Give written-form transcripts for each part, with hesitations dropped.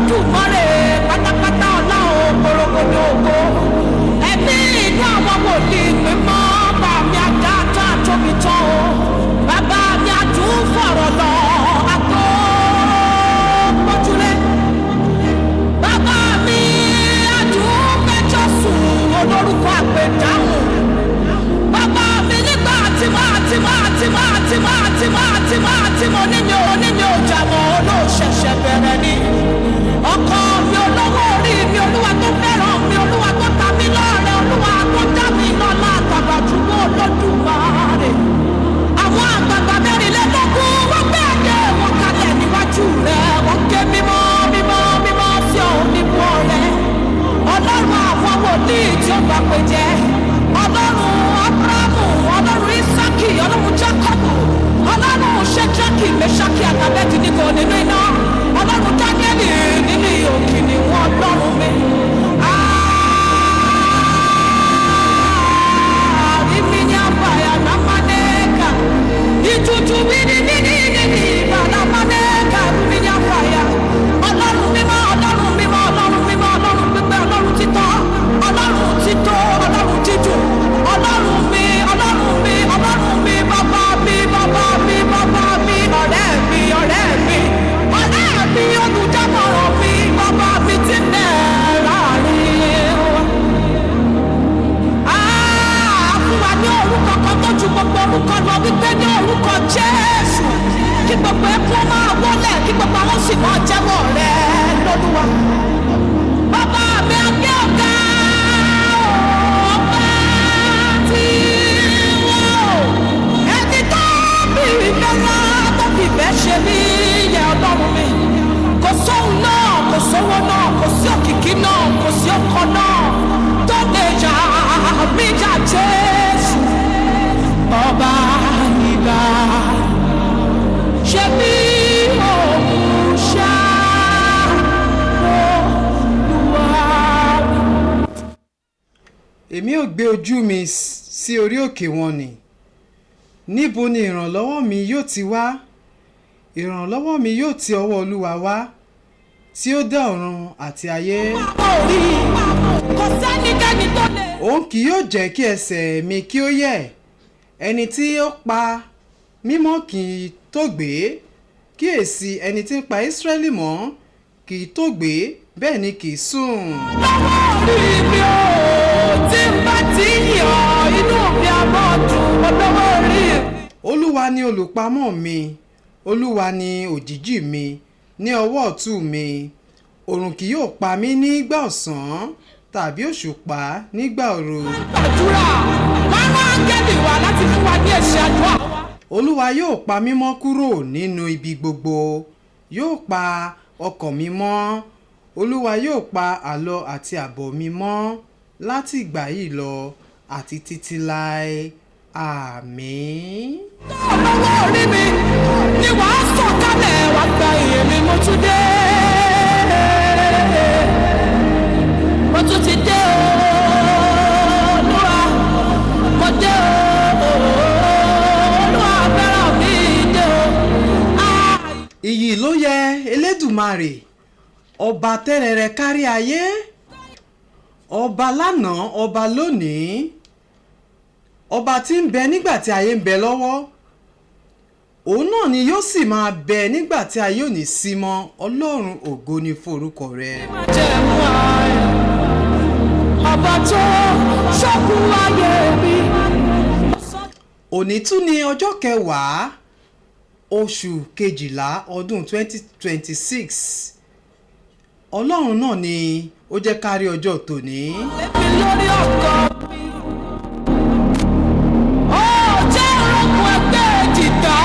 Olódùmarè pátápátá ọlá ògbórògbòdò ògo ẹ̀mí inú àwọn wòlíì mímọ́ bá mi àdáta tóbi tán o bàbá mi àtúnfọ̀rọ̀ lọ àtó pọ́júlé bàbá mi àtúnfẹ́jọ́ sùn olórúkọ àpèdáhùn bàbá mi nígbà tí mo jàmọ́ olóṣẹ̀ṣẹ̀ bẹ̀rẹ̀ ni ọkọ mi olówó orí mi olúwa tó fẹ́ràn mi olúwa tó ta mí lọ́rẹ olúwa tó dá mi lọ́lá àtàbàtúbú Olódùmarè àwọn àgbààgbà mẹ́rìnlélógún wọ́n gbé ẹ̀jẹ̀ wọn kalẹ̀ níwájú rẹ̀ wọ́n ké mímọ́ mímọ́ mímọ́ sí òun níbu ọ̀rẹ́ ọlọ́run àwọn wòlíì tí ó gbà pé jẹ́ ọlọ́run Ábúráhámù ọlọ́run Ísákì ọlọ́run Jákọ́bù ọlọ́run Ṣẹ́drákì Méṣákì Ábẹ́dínígò nínú iná ọlọ́run Dáníẹ́lì nínú òkè ni wọ́n lọ́rùn mi. Àrímí ní àbàyà námánẹ́gà ìtútù bíníbíní nínú ìbàdàmánẹ́gà àrímí ní àbàyà ọlọ́run mímọ́ ọlọ́run mímọ́ ọlọ́run mímọ́ ọlọ́run pípẹ́ ọlọ́run títọ́ ọlọ́run títọ́ ọlọ́run títù ọlọ́run mi ọlọ́run mi ọlọ́run mi bàbá mi bàbá mi bàbá mi ọ̀rẹ́ mi ọ̀rẹ́ mi ọ̀rẹ́ mi olùdámọ̀ràn mi bàbá mi ti nẹ̀ láàrin wa. Fún wa ní orúkọ kan tó ju gbogbo orúkọ lọ wípé ní orúkọ Jésù kí gbogbo ẹkún máa wọlé kí gbogbo àwọn sì máa jẹ́wọ́ rẹ̀ lọ́dúnwà. Bàbá mi àgbẹ̀ ọ̀gá ọba tí wọ́n ẹni tó bí ìfẹ́ náà tó fi ìfẹ́ ṣe mí yẹ ọlọ́run mi. Kò sóhun náà, kò sówó náà, kò sí òkìkí náà, kò sí ọkọ náà tó lè jà mí jà Jésù ọba ìgbà ṣe bí òun ṣá Olúwa. Èmi ò gbé ojú mi sí orí òkè wọn ni níbo ni ìrànlọ́wọ́ mi yóò ti wá ìrànlọ́wọ́ mi yóò ti ọwọ́ Olúwa wá tí ó dá ọ̀run àti ayé. Kò sẹ́nikẹ́ni tó lè. Òun kì yóò jẹ́ kí ẹsẹ̀ mi kí ó yẹ̀ ẹni tí ó pa mímọ́ kì í tógbé kíyèsí ẹni tí ń pa Ísírẹ́lì mọ́ kì í tógbé bẹ́ẹ̀ ni kì í sùn. Lọ́wọ́ orí mi ò tí ń bá ti yọ inú mi àmọ́ dùn lọ́wọ́ orí mi. Olúwa ni olùpamọ́ mi Olúwa ni òjìji mi ní ọwọ́ ọ̀tún mi òrùn kì yóò pa mí nígbà ọ̀sán tàbí òṣùpá nígbà òru. Àdúrà wá rán áńgẹ́lì wá láti fún wa ní èsì àdúrà wa. Olúwa yóò pa mí mọ́ kúrò nínú ibi gbogbo yóò pa ọkàn mi mọ́ Olúwa yóò pa àlọ àti àbọ̀ mi mọ́ láti ìgbà yìí lọ àti títí láé àmín. Lọ́wọ́ orí mi ni wàá sọ̀kalẹ̀ wá gba ìyè mi mo tún dé. Mo tún ti dé Olúwa mo dé Olúwa fẹ́ràn mi dé o. Ìyìn ló yẹ Elédùmarè ọba tẹ́rẹrẹ kárí ayé ọba lánàá ọba lónìí ọba tí ń bẹ nígbà tí ayé ń bẹ lọ́wọ́ òun náà ni yóò sì máa bẹ nígbà tí ayé ò ní sí mọ́ Ọlọ́run ògo ni forúkọ rẹ̀. Jẹ̀mú ayé ọba tó ṣọ́kù ayé mi. Òní tún ni ọjọ́ kẹwàá oṣù kejìlá ọdún 2026 Ọlọ́run náà ni ó jẹ́ ká rí ọjọ́ tòní. Lẹ́bi lórí ọkọ mi. Ó jẹ́ ọkùn ẹgbẹ́ dìgbà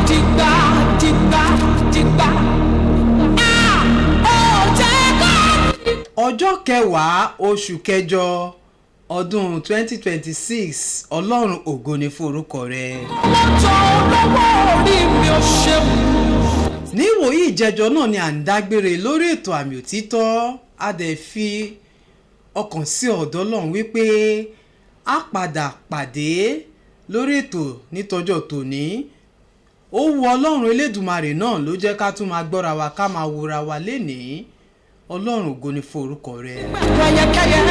dìgbà dìgbà dìgbà. Ó jẹ́ kọ́. Ọjọ́ kẹwàá oṣù kẹjọ ọdún 2026 Ọlọ́run ògo ni forúkọ rẹ̀. Lọ́jọ́ lọ́wọ́ orí mi ò ṣeun. Ní ìwòyí ìjẹjọ náà ni à ń dágbére lórí ètò Àmì Òtítọ́ a dẹ̀ fi ọkàn sí ọ̀dọ̀ Ọlọ́run wípé a padà pàdé lórí ètò nítọjọ́ tòní ó wu Ọlọ́run Elédùmarè náà ló jẹ́ ká tún máa gbọ́ra wa ká máa wòra wa lénìí Ọlọ́run ògo ni fún orúkọ rẹ. Kẹyẹkẹyẹ,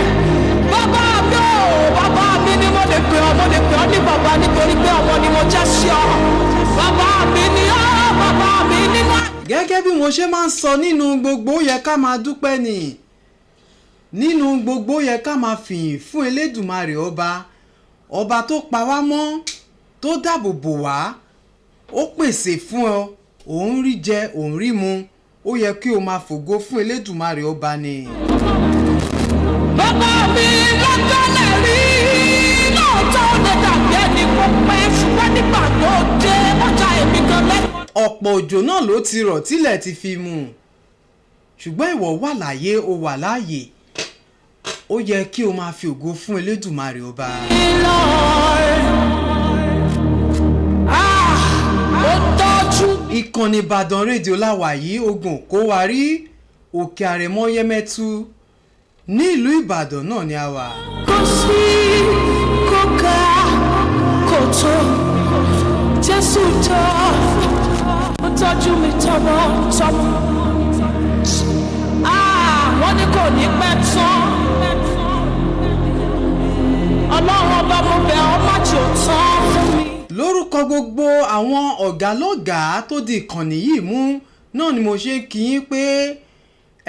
bàbá mi ò, bàbá mi ni mo lè pè ọ́ ní bàbá nítorí pé ọmọ ni mo jẹ́ sí ọ. Bàbá mi ni ọ́, bàbá mi ni wá. Gẹ́gẹ́ bí mo ṣe máa ń sọ nínú gbogbo ó yẹ ká máa dúpẹ́ ni. Nínú gbogbo ó yẹ ká máa fìyìn fún Elédùmarè ọba tó pa wá mọ́, tó dáàbò bò wá, ó pèsè fún ọ, òun rí jẹ, òun rí mu, ó yẹ kí o máa fògo fún Elédùmarè ọba ni. Bàbá mi lọ́jọ́ lè rí lóòótọ́ lè dàbí ẹni kó pẹ́ ṣùgbọ́n nígbà tó dé ọjà èmi gan lẹ́kọ̀ọ́. Ọ̀pọ̀ òjò náà ló ti rọ̀ tílẹ̀ ti fi mu, ṣùgbọ́n ìwọ wà láyé, o wà láàyè, ó yẹ kí o máa fi ògo fún Elédùmarè ọba. Ìkànnì Ìbàdàn rédíò láwà yìí, ogun kó wa rí òkè àrẹ̀mọ Yẹ́mẹ́tú ní ìlú Ìbàdàn náà ni a wà. Kò sí kò ká kò tó Jésù tó ó tọ́jú mi tọmọtọmọ. Wọ́n ní kò ní pẹ́ tán. Ọlọ́run ọba mo bẹ̀ ọ́ má jò tán fún mi. Lórúkọ gbogbo àwọn ọ̀gá lọ́gàá tó di ìkànnì yìí mú náà ni mo ṣe kí yín pé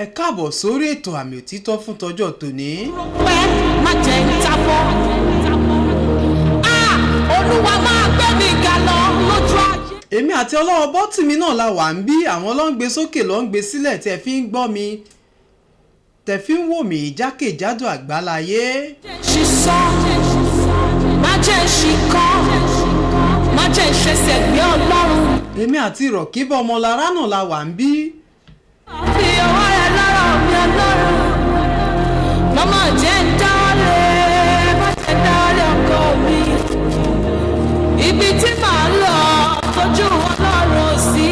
ẹ káàbọ̀ sórí ètò Àmì Òtítọ́ fún tọjọ́ tòní. Pẹ́ má jẹ́ ìjábọ̀. Olúwa máa gbé mi ga lọ lójú ayé. Èmi àti ọlọ́wọ́ bọ́tìmí náà la wà ń bí, àwọn ló ń gbé sókè ló ń gbé sílẹ̀ tẹ́ fi ń gbọ́ mi, tẹ́ fi ń wò mí jákèjádò àgbáláyé. Ṣíṣọ́ má jẹ́ ṣìkọ́ má jẹ́ ìṣẹ̀ṣẹ̀ gbé Ọlọ́run. Èmi àti Rọ̀kíbọ̀ Ọmọlára náà la wà ń bí. Fi ọwọ́ rẹ lára mi Ọlọ́run. Màmá jẹ́ ń dáwọ́lé má jẹ́ dáwọ́lé ọkọ mi. Ibi tí màá lọ tójú Ọlọ́run sí.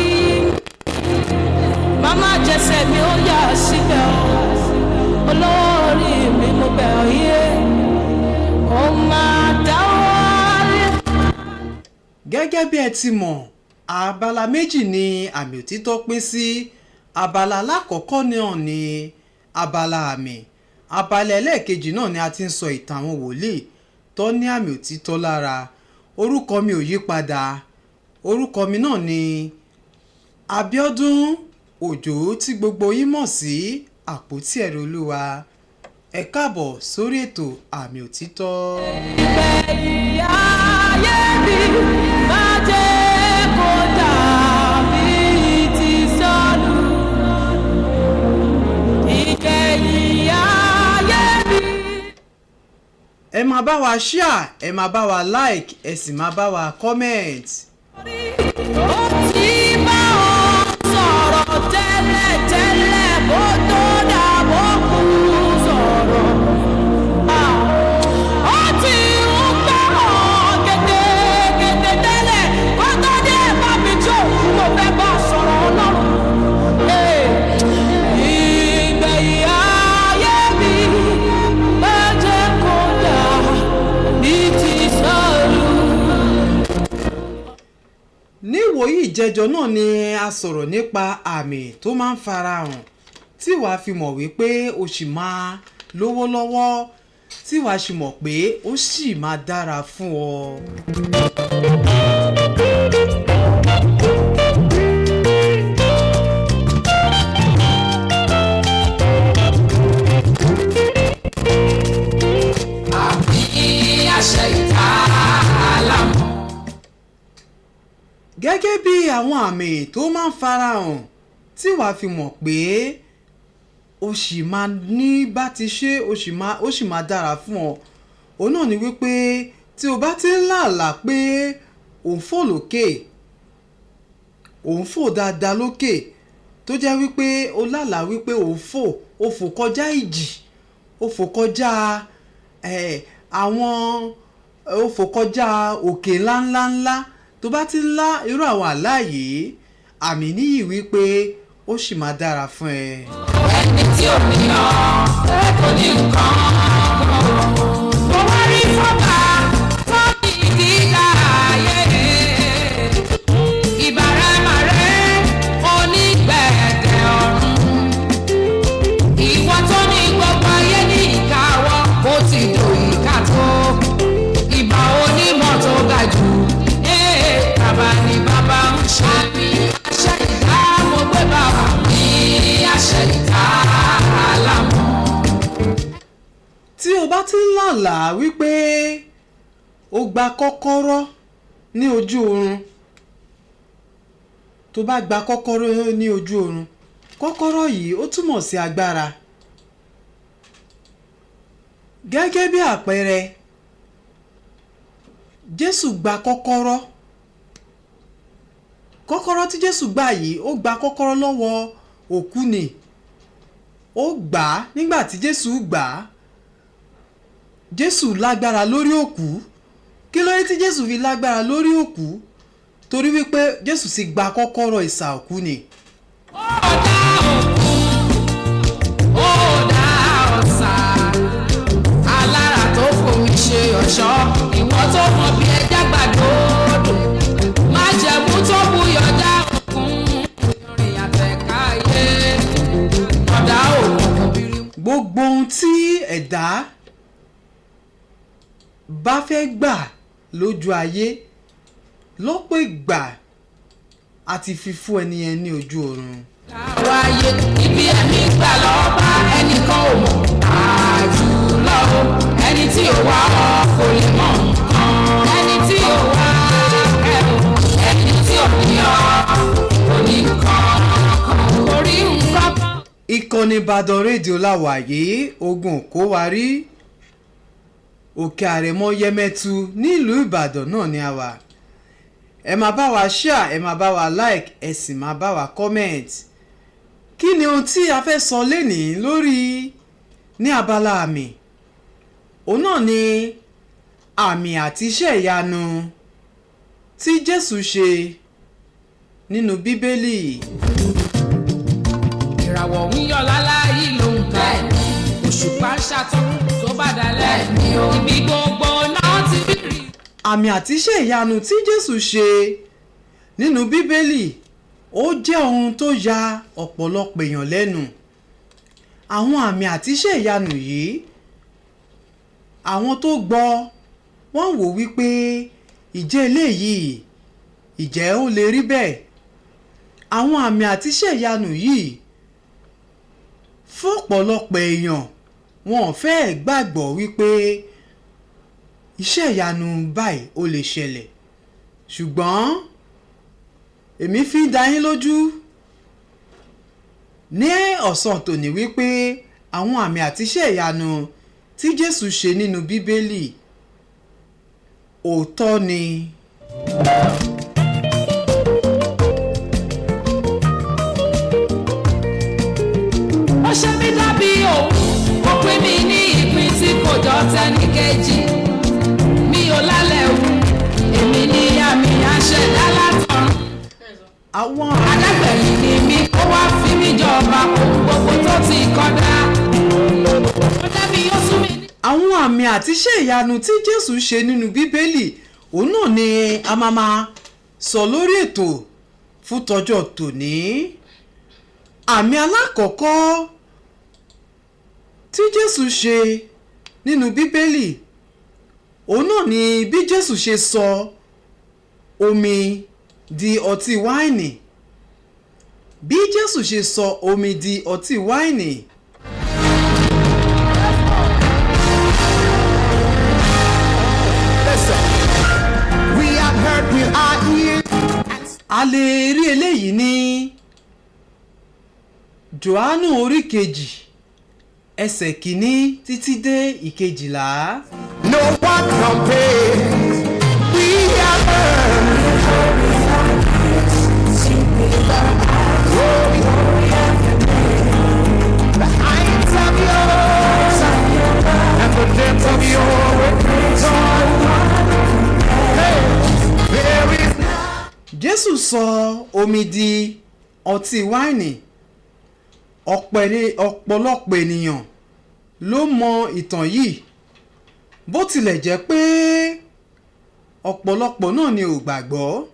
Màmá jẹsẹ̀ mi ó yà síbẹ̀ o. Olórí mi mo bẹ̀ ọ́ yé. Ó máa dáwọ́lé. Gẹ́gẹ́ bí ẹ ti mọ̀, abala méjì ni Àmì Òtítọ́ pín sí. Abala alákọ̀ọ́kọ́ náà ni abala àmì. Abala ẹlẹ́ẹ̀kejì náà ni a ti ń sọ ìtàn àwọn wòlíì tó ní àmì òtítọ́ lára. Orúkọ mi ò yí padà. Orúkọ mi náà ni Abíọ́dún Òjó tí gbogbo yín mọ̀ sí Àpótí Ẹ̀rí Olúwa. Ẹ káàbọ̀ sórí ètò Àmì Òtítọ́. Ìgbẹ̀yìn ayé mi máa jẹ́ kó dàbí ti sọ́nù. Ìgbẹ̀yìn ayé mi. Ẹ máa bá wa share, ẹ máa bá wa like, ẹ sì máa bá wa comment. Ó ti bá ọ sọ̀rọ̀ tẹ́lẹ̀ bó tó dàbò kú sọ̀rọ̀. Ó ti ń bá ọ gèdè tẹ́lẹ̀ kó tó dé bá mi jó mo fẹ́ bá sọ̀rọ̀ Ọlọ́run. Ìgbẹ̀yìn ayé mi má jẹ́ kó dà ní ti sọ̀rọ̀. Ní ìwòyí ìjẹjọ náà ni a sọ̀rọ̀ nípa àmì tó máa ń farahàn tí wàá fi mọ̀ wípé o sì máa lówó lọ́wọ́, tí wàá sì mọ̀ pé ó sì máa dára fún ọ. Gẹ́gẹ́ bí àwọn àmì tó máa ń farahàn tí wàá fi mọ̀ pé o sì máa ní bá ti ṣe ó sì máa dára fún ọ. Òun náà ni wípé tí o bá ti ń làálàá pé òun fò lókè, òun fò dáadáa lókè, tó jẹ́ wípé o lálàá wípé òun ó fò kọjá ìjì, ó fò kọjá ó fò kọjá òkè ńláńláńlá. Tó bá ti ń lá irú àwọn àlá yìí, àmì níyì wípé ó sì máa dára fún ẹ. Ẹni tí ò ní ọ kò ní nǹkan. Mo wá rí fọ́bà tó ní gíga ayé. Ìbára màrẹ́ onígbẹ̀dẹ̀ ọ̀run. àlá wípé ó gba kọ́kọ́rọ́ ní ojú oorun. Tó bá gba kọ́kọ́rọ́ ní ojú oorun, kọ́kọ́rọ́ yìí ó túmọ̀ sí agbára. Gẹ́gẹ́ bí àpẹẹrẹ, Jésù gba kọ́kọ́rọ́. Kọ́kọ́rọ́ tí Jésù gbà yìí, ó gba kọ́kọ́rọ́ lọ́wọ́ òkú ni. Ó gbà á nígbà tí Jésù gbà á. Jésù lágbára lórí òkú. Kí ló dé tí Jésù fi lágbára lórí òkú? Torí wípé Jésù sì gba kọ́kọ́rọ́ ìsà òkú ni. Ó dá òkú, ó dá ọ̀sà, alára tó fomi ṣe ọ̀ṣọ́, ìwọ tó mọ bí ẹja gbàdúrà, májẹ̀mú tó buyọ̀ dá òkun, ìrìn àtẹ̀káyé, ọ̀dà òkun bírí. Gbogbo ohun tí ẹ̀dá bá fẹ́ gbà lójú ayé lọ́pọ̀ ìgbà àti fífún ẹni yẹn ní ojú oorun. Àwọn ayé ibi ẹ̀mí gbà lọ́ọ́ bá ẹnìkan ò mọ̀ àjùlọ ẹni tí ò wá ọ kò lè mọ̀ nǹkan ẹni tí ò wá ẹ̀rù ẹni tí ò ní ọ kò ní nǹkan kan kò rí nǹkan kan. Ìkànnì Ìbàdàn rédíò láwàyé ogun kó wa rí òkè àrẹ̀mọ yẹmẹtu nílùú Ìbàdàn náà ni a wà. Ẹ máa bá wa share, ẹ máa bá wa like, ẹ sì máa bá wa comment. Kí ni ohun tí a fẹ́ sọ lénìí lórí ní abala àmì? Òun náà ni àmì àti iṣẹ́ ìyanu tí Jésù ṣe nínú Bíbélì. Ìràwọ̀ ń yọ láláyé ló ń ka ẹ̀ òṣùpá ṣàtọ̀ tó bá dalẹ̀ ibi gbogbo náà ti rí. Àmì àti iṣẹ́ ìyanu tí Jésù ṣe nínú Bíbélì ó jẹ́ ohun tó ya ọ̀pọ̀lọpọ̀ èèyàn lẹ́nu. Àwọn àmì àti iṣẹ́ ìyanu yìí, àwọn tó gbọ́ wọ́n wò wípé ìjẹ́ eléyìí ìjẹ́ ó lè rí bẹ́ẹ̀. Àwọn àmì àti iṣẹ́ ìyanu yìí fún ọ̀pọ̀lọpọ̀ èèyàn wọn ò fẹ́ gbàgbọ́ wípé iṣẹ́ ìyanu báyìí ó lè ṣẹlẹ̀. Ṣùgbọ́n èmi fi ń dá yín lójú ní ọ̀sán tòní wípé àwọn àmì àti iṣẹ́ ìyanu tí Jésù ṣe nínú Bíbélì òótọ́ ni. Ó ṣe mí dábí òun, ó pín mi ní ìpín tí kò jọ tẹ́nìkejì. Mi ò lálẹ́ wù, èmi ní àmì àṣẹdá látọ̀run. Àwọn Adágbẹ̀yìn ni mi kó wá fi mí jọba ohun gbogbo tó ti kọ́dá. Ó dábí ó sún mi ní. àwọn àmì àti iṣẹ́ ìyanu tí Jésù ṣe nínú Bíbélì òun náà ni a máa sọ lórí ètò fún tọjọ́ tòní. Àmì alákọ̀ọ́kọ́ tí Jésù ṣe nínú Bíbélì òun náà ni bí Jésù ṣe sọ omi di ọtí wáìnì. Bí Jésù ṣe sọ omi di ọtí wáìnì. We have heard with our ears. A lè rí eléyìí ní Jòhánù orí kejì ẹsẹ̀ kìíní títí dé ìkejìlá. No one compares. We have heard. The heights of yours and the depths of your wisdom. Hey, there is Jésù sọ omi di ọtí wáìnì. Ọ̀pọ̀lọpọ̀ ènìyàn ló mọ ìtàn yìí, bó tilẹ̀ jẹ́ pé ọ̀pọ̀lọpọ̀ náà ni ò gbàgbọ́.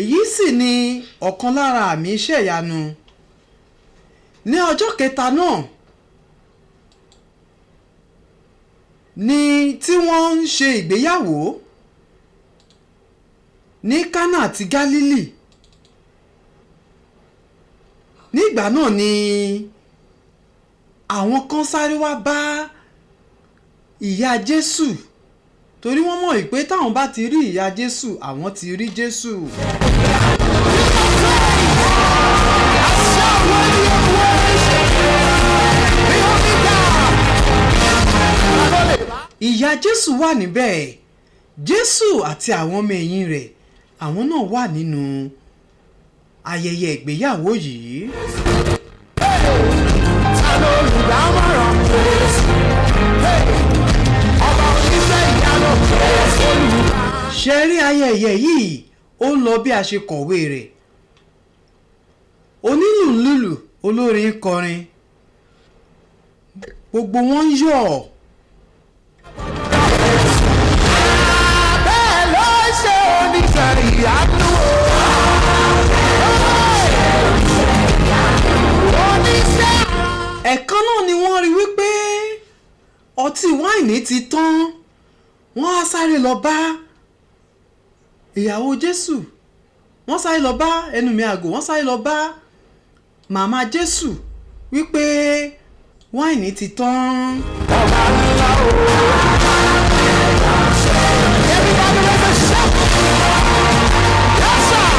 Èyí sì ni ọ̀kan lára àmì iṣẹ́ ìyanu. Ní ọjọ́ kẹta náà ni tí wọ́n ń ṣe ìgbéyàwó ní Kánà àti Gálílì. Nígbà náà ni àwọn kan sáré wá bá ìyá Jésù torí wọ́n mọ̀ pé táwọn bá ti rí ìyá Jésù àwọn ti rí Jésù. ìyá Jésù wà níbẹ̀ Jésù àti àwọn ọmọ ẹ̀yìn rẹ̀ àwọn náà wà nínú ayẹyẹ ìgbéyàwó yìí. ṣe rí ayẹyẹ yìí ó ń lọ bí a ṣe kọ̀wé rẹ̀ onílù ń lùlù olórin ń kọrin gbogbo wọn ń yọ̀. bẹ́ẹ̀ ló ṣe oníṣẹ́ ìyanu. ẹ̀kan náà ni wọ́n rí wípé ọtí wáìnì ti tán wọ́n á sáré lọ bá ìyàwó Jésù wọ́n sáré lọ bá ẹnu mi àgò wọ́n sáré lọ bá màmá Jésù wípé wáìnì ti tán. ọba ńlá o. everybody raise a shout. Yes, sir.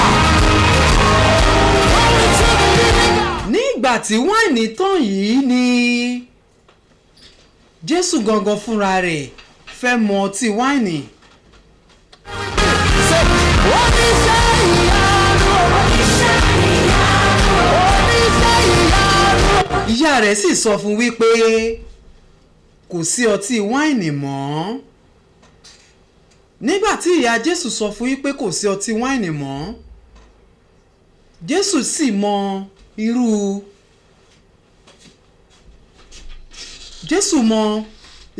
Glory to the living God. ní ìgbà tí wáìnì tán yìí ni Jésù gangan fúnra rẹ̀ fẹ́ mu ọtí wáìnì. oníṣẹ́ ìyanu. oníṣẹ́ ìyanu. oníṣẹ́ ìyanu. ìyá rẹ̀ sì sọ fún wípé kò sí ọtí wáìnì mọ́. nígbà tí ìyá Jésù sọ fún wípé kò sí ọtí wáìnì mọ́ Jésù sì mọ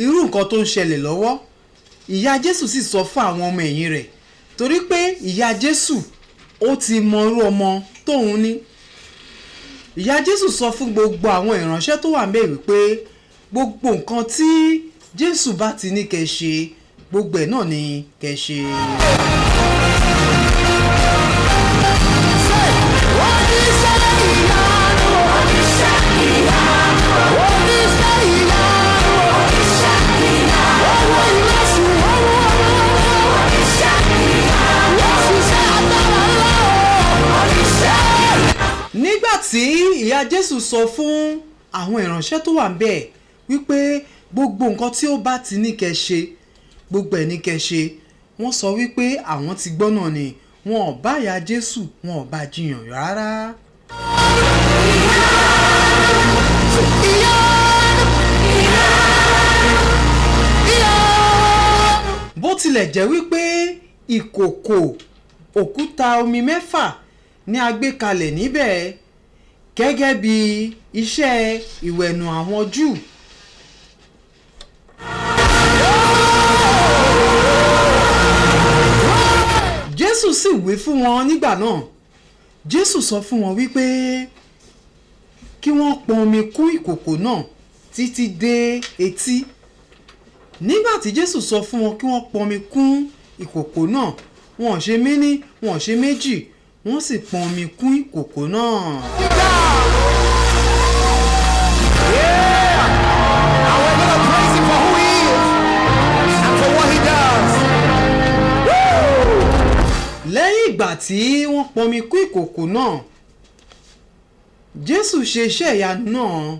irú nǹkan tó ń ṣẹlẹ̀ lọ́wọ́ ìyá Jésù sì sọ fún àwọn ọmọ ẹ̀yìn rẹ̀ torí pé ìyá Jésù ó ti mọ irú ọmọ tóun ní. ìyá Jésù sọ fún gbogbo àwọn ìránṣẹ́ tó wà ńbẹ̀ wípé gbogbo nǹkan tí Jésù bá ti ní kẹ́ ṣe gbogbo ẹ̀ náà ni kẹ́ ṣe. nígbà tí ìyá Jésù sọ fún àwọn ìránṣẹ́ tó wà ńbẹ̀ wípé gbogbo nǹkan tí ó bá ti ní kẹ́ ṣe gbogbo ẹ̀ ní kẹ́ ṣe wọ́n sọ wípé àwọn ti gbọ́ náà ni wọn ò bá ìyá Jésù wọn ò bá jiyàn rárá. bó tilẹ̀ jẹ́ wípé ìkòkò òkúta omi mẹ́fà ni a gbé kalẹ̀ níbẹ̀ gẹ́gẹ́ bí iṣẹ́ ìwẹ̀nù àwọn Júù. Jésù sì wí fún wọn nígbà náà Jésù sọ fún wọn wípé kí wọ́n pọn omi kún ìkòkò náà títí dé etí. nígbà tí Jésù sọ fún wọn kí wọ́n pọn omi kún ìkòkò náà wọn ò ṣe méní wọn ò ṣe méjì wọ́n sì pọn omi kún ìkòkò náà. lẹ́yìn ìgbà tí wọ́n pọn omi kún ìkòkò náà Jésù ṣe iṣẹ́ ìyanu náà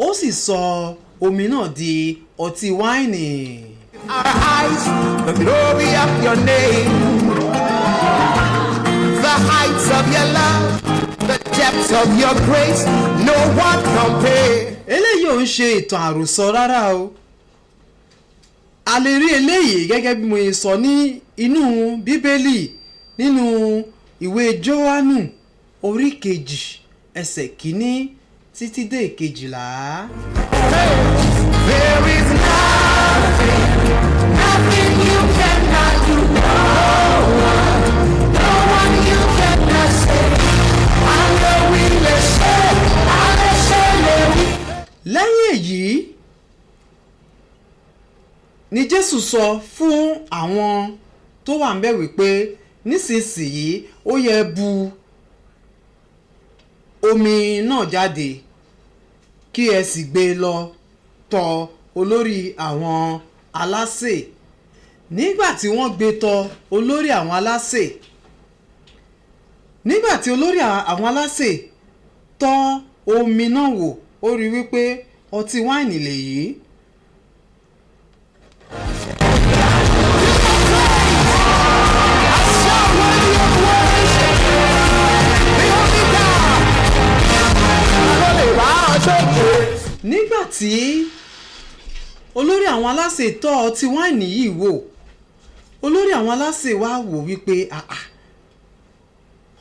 ó sì sọ omi náà di ọtí wáìnì. Our eyes, the glory of your name, the heights of your love, the depths of your grace, no one compare. eléyìí ò ń ṣe ìtàn àròsọ rárá o a lè rí eléyìí gẹ́gẹ́ bí mo ṣe sọ ní inú Bíbélì nínú ìwé Jóhánù orí kejì ẹsẹ̀ kìíní títí dé ìkejìlá. There is nothing you cannot do. No one you cannot save. I'm the witness. lẹ́yìn èyí ni Jésù sọ fún àwọn tó wà ńbẹ̀ wípé nísinsìnyí ó yẹ bu omi náà jáde kí ẹ sì gbé lọ tọ̀ olórí àwọn alásè. Nígbà tí wọ́n gbé tọ̀ olórí àwọn alásè, nígbà tí olórí àwọn alásè tọ́ omi náà wò, ó rí wípé ọtí wáìnì lèyí. Nígbà tí olórí àwọn alásè tọ́ ọtí wáìnì yìí wò, olórí àwọn alásè wá wò wípé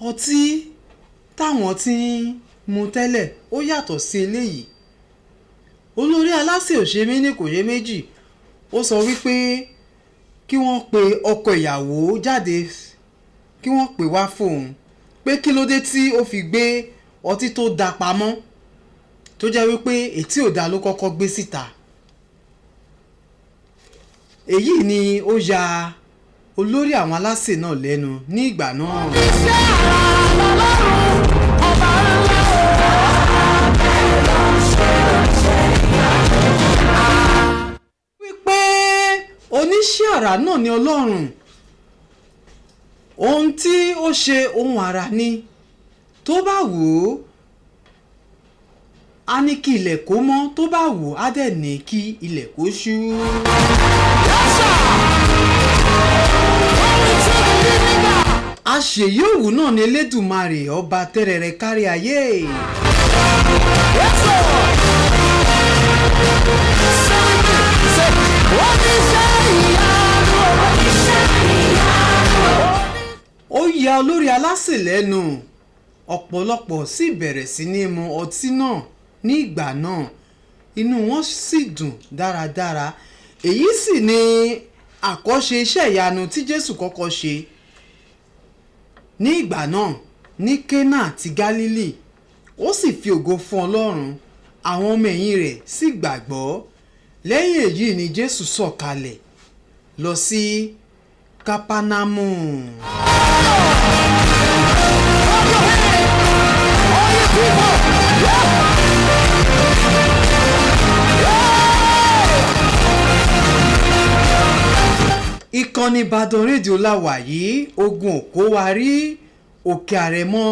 ọtí táwọn tí ń mu tẹ́lẹ̀ ó yàtọ̀ sí eléyìí. Olórí alásè ò ṣe méní kò ṣe méjì, ó sọ wípé kí wọ́n pe ọkọ ìyàwó jáde, kí wọ́n pè wá fóun pé kí ló dé tí ó fi gbé ọtí tó da pamọ́, tó jẹ́ wípé ètí ò da ló kọ́kọ́ gbé síta. Èyí ni ó ya olórí àwọn alásè náà lẹ́nu ní ìgbà náà. Iṣẹ́ ara lọ́lọ́run ọba ńlá wípé oníṣẹ́ àrà náà ni Ọlọ́run. Ohun tí ó ṣe ohun àrà ni, tó bá wù ú á ní kí ilẹ̀ kó mọ́, tó bá wù ú á dẹ̀ ní kí ilẹ̀ kó ṣú. Àṣeyọ̀wù náà ni Elédùmarè ọba tẹ́rẹrẹ kárí ayé. Ó ya olórí alásè lẹ́nu, ọ̀pọ̀lọpọ̀ sì bẹ̀rẹ̀ sí ní mu ọtí náà ní ìgbà náà, inú wọn sì dùn dáradára. Èyí sì ni àkọ́ṣe iṣẹ́ ìyanu tí Jésù kọ́kọ́ ṣe ní ìgbà náà ní Kénà ti Gálílì. Ó sì fi ògo fún Ọlọ́run, àwọn ọmọ ẹ̀yìn rẹ̀ sì gbàgbọ́. Lẹ́yìn èyí ni Jésù sọ̀kalẹ̀ lọ sí Kápánámù. Ìkànnì Ìbàdàn rédíò láwà yìí, ogun òkó wa rí òkè àrẹ̀mọ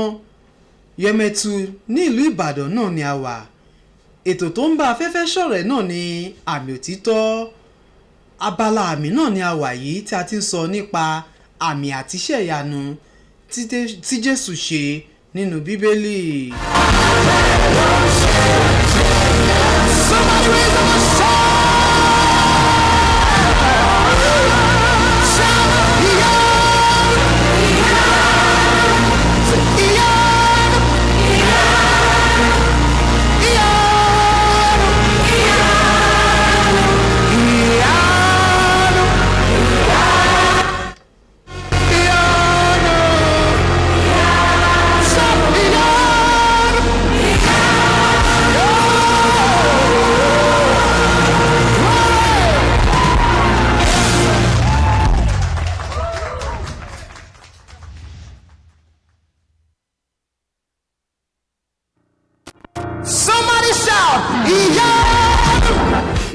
Yẹmẹtu ní ìlú Ìbàdàn náà ni a wà. Ètò tó ń bá afẹ́fẹ́ ṣọ̀rẹ́ náà ni Àmì Òtítọ́. Abala àmì náà ni a wà yìí tí a ti ń sọ nípa àmì àti iṣẹ́ ìyanu tí Jésù ṣe nínú Bíbélì.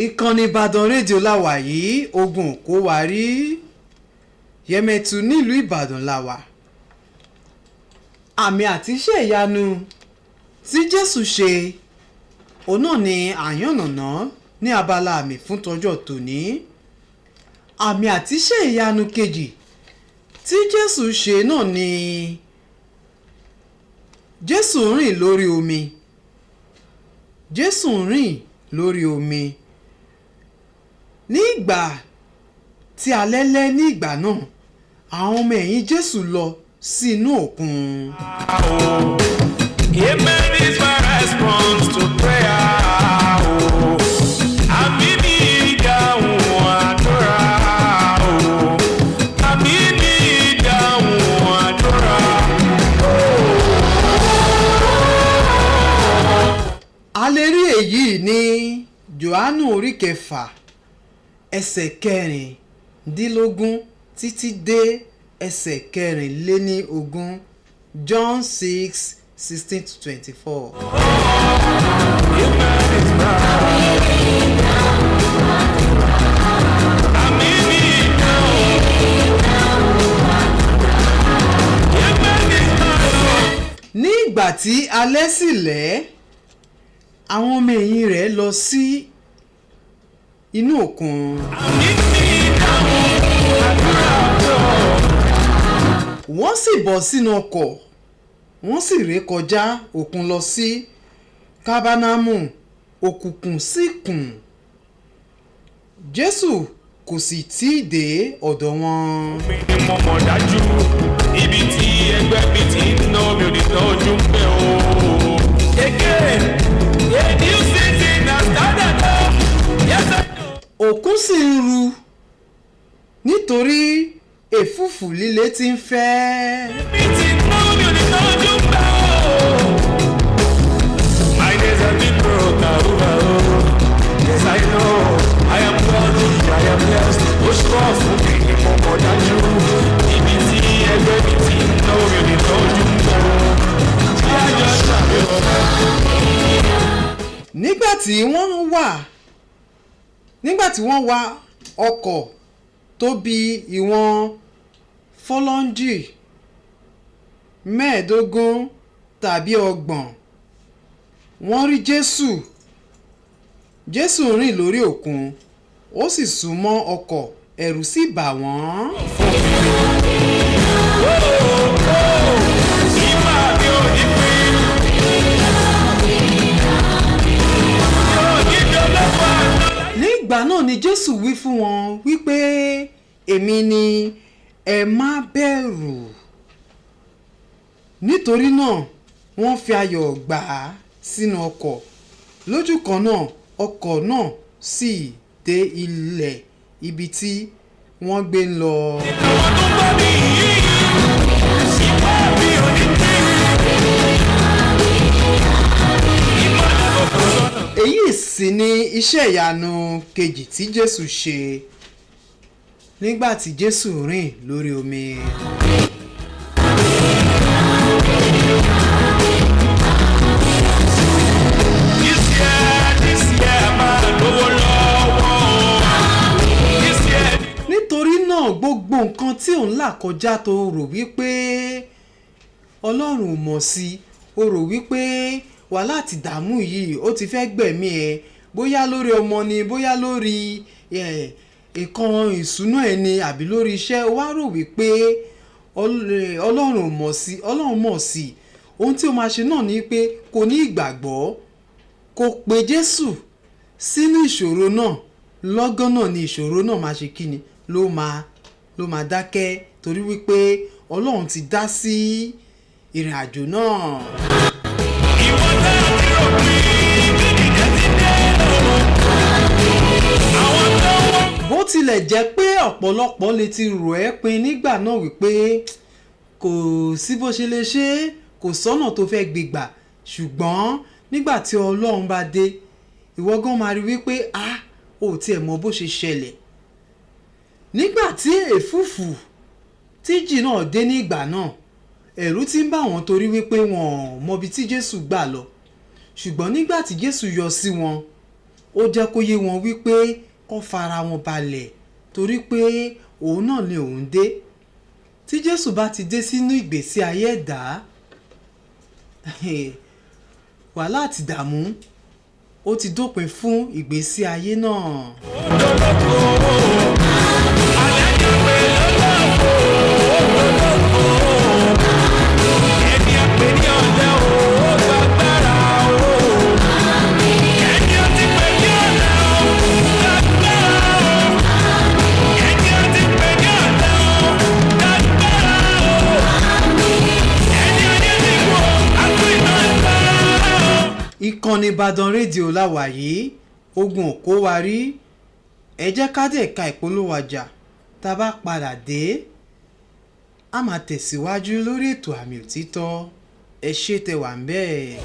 Ìkànnì Ìbàdàn rédíò láwà yìí, ogun òkó wa rí Yẹmẹtu nílùú Ìbàdàn láwà. Àmì àti iṣẹ́ ìyanu tí Jésù ṣe, òun náà ni àyànnàná ní abala àmì fún tọjọ́ tòní. Àmì àti iṣẹ́ ìyanu kejì tí Jésù ṣe náà ni Jésù rìn lórí omi. Jésù rìn lórí omi. Ní ìgbà tí alẹ́ lẹ́ ní ìgbà náà, àwọn ọmọ ẹ̀yìn Jésù lọ sí inú òkun. Amen is my response to prayer. Àmì mi ìdáhùn àdúrà. Àmì mi ìdáhùn àdúrà. A lè rí èyí ní Jòhánù orí 6 ẹsẹ̀ 16 títí dé ẹsẹ̀ 24. John 6:16-24. Amen is my ní ìgbà tí alẹ́ sì lẹ́ àwọn ọmọ ẹ̀yìn rẹ̀ lọ sí inú òkun. wọ́n sì bọ́ sínú ọkọ̀ wọ́n sì ré kọjá òkun lọ sí kábánámù òkùnkùn sì kùn Jésù kò sì tí ì dé ọ̀dọ̀ wọn. mi ni mo mọ̀ dájú ibi tí ẹgbẹ́ mi ti ń ná mi ò ní tọ́jú pé o. again a new season has started o. yes I know. òkun sì ń ru nítorí èfúfù líle tí ń fẹ́. mi ti ná mi ò ní tọ́jú pé o. my days have been broke over o. yes I know I am wealthy I am blessed ó ṣọ́ fún mi ni mo mọ̀ dájú ibi tí ẹgbẹ́ mi ti ń ná mi ò ní tọ́jú pé o. tí a jọ ṣàbẹ̀wò. nígbà tí wọ́n wa ọkọ̀ tó bí ìwọ̀n fọlọ́njì 15 tàbí 30 wọ́n rí Jésù rìn lórí òkun ó sì súnmọ́ ọkọ̀ ẹ̀rù sì bà wọ́n. nígbà náà ni Jésù wí fún wọn wípé èmi ni ẹ má bẹ̀rù. nítorí náà wọ́n fi ayọ̀ gbà á sínú ọkọ̀ lójú kan náà ọkọ̀ náà sì dé ilẹ̀ ibi tí wọ́n gbé ń lọ. àwọn tó bá mi yìí ìwà mi ò ní tẹ́. èyí sì ni iṣẹ́ ìyanu kejì tí Jésù ṣe nígbà tí Jésù rìn lórí omi. nítorí náà gbogbo nǹkan tí òun là kọjá tó rò wípé Ọlọ́run ò mọ̀ sí o rò wípé wàhálà àti ìdààmú yìí ó ti fẹ́ gbẹ̀mí ẹ bóyá lórí ọmọ ni bóyá lórí nǹkan ìṣúná ẹ ni àbí lórí iṣẹ́ wá rò wípé Ọlọ́run mọ̀ sí Ọlọ́run mọ̀ sí ohun tí o máa ṣe náà ni pé kò ní ìgbàgbọ́ kò pe Jésù sínú ìṣòro náà lọ́gán náà ni ìṣòro náà máa ṣe kíni ló máa dákẹ́ torí wípé Ọlọ́run ti dá sí ìrìn àjò náà. bó tilẹ̀ jẹ́ pé ọ̀pọ̀lọpọ̀ lè ti rò ẹ́ pin nígbà náà wípé kò sí bó ṣe lè ṣe kò sọ́nà tó fẹ́ gbégbà ṣùgbọ́n nígbà tí Ọlọ́run bá dé ìwọ gan máa rí wípé ò tiẹ̀ mọ bó ṣe ṣẹlẹ̀ nígbà tí èfúfù tíjì náà dé ní ìgbà náà ẹ̀rù ti ń bà wọ́n torí wípé wọn ò mọbi tí Jésù gbà lọ ṣùgbọ́n nígbà tí Jésù yọ sí wọn ó jẹ́ kó yé wọn wípé kó fara wọn balẹ̀ torí pé òun náà ni òun dé tí Jésù bá ti dé sínú ìgbésí ayé ẹ̀dá wàhálà àti ìdààmú ó ti dópin fún ìgbésí ayé náà. ìkànnì Ìbàdàn rédíò láwà yìí ogun òkó wa rí ẹ jẹ́ ká dé ẹ̀ka ìpolówó ọjà tá a bá padà dé a máa tẹ̀síwájú lórí ètò àmì òtítọ́ ẹ ṣé tẹ́ wà ń bẹ́ẹ̀.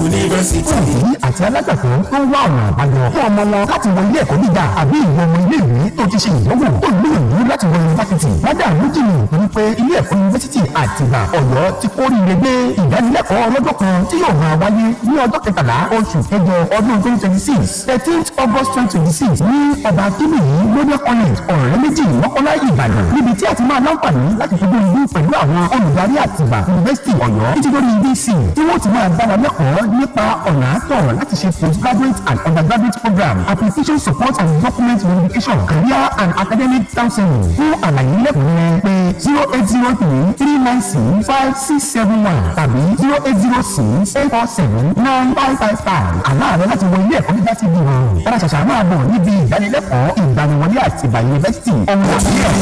Universe University. Òbí àti alágbàtọ́ tó ń wá ọ̀nà àbáyọ fún ọmọ wọn láti wọ ilé ẹ̀kọ́ gíga àbí ìwọ ọmọ ilé ìwé tó ti ṣe ìdánwò tó gbìyànjú láti wọ yunifásitì. Wọ́n dà lójì ní wípé ilé ẹ̀kọ́ yunifásitì Àtìbà Ọ̀yọ́ ti kórìíre gbé ìdánilẹ́kọ̀ọ́ ọlọ́jọ́ kan tí yóò máa wáyé ní ọjọ́ 13 oṣù kẹjọ ọdún 2026 13th August 2026 ní ọba Akínbíyì Model College ọ̀rẹ́ méjì Mọ́kọ́lá Ìbàdàn níbi tí a ti máa láǹfààní láti fojú ìlú pẹ̀lú àwọn olùdarí Àtìbà University Ọ̀yọ́ títí lórí BC tí wọ́n ti máa dára lẹ́kọ̀ọ́ nípa ọ̀nà àtọ̀ láti ṣe postgraduate and undergraduate program application support and document verification career and academic counseling fún àlàyé lẹ́kùnrin pé 08033965671 tàbí 08068479555 àlàyé láti wọ ilé ẹ̀kọ́ gíga ti di rọrùn tọ́lá ṣàṣà máa bọ̀ níbi ìdánilẹ́kọ̀ọ́ ìgbaniwọlé Àtìbà University ọmọ àbíyẹ̀.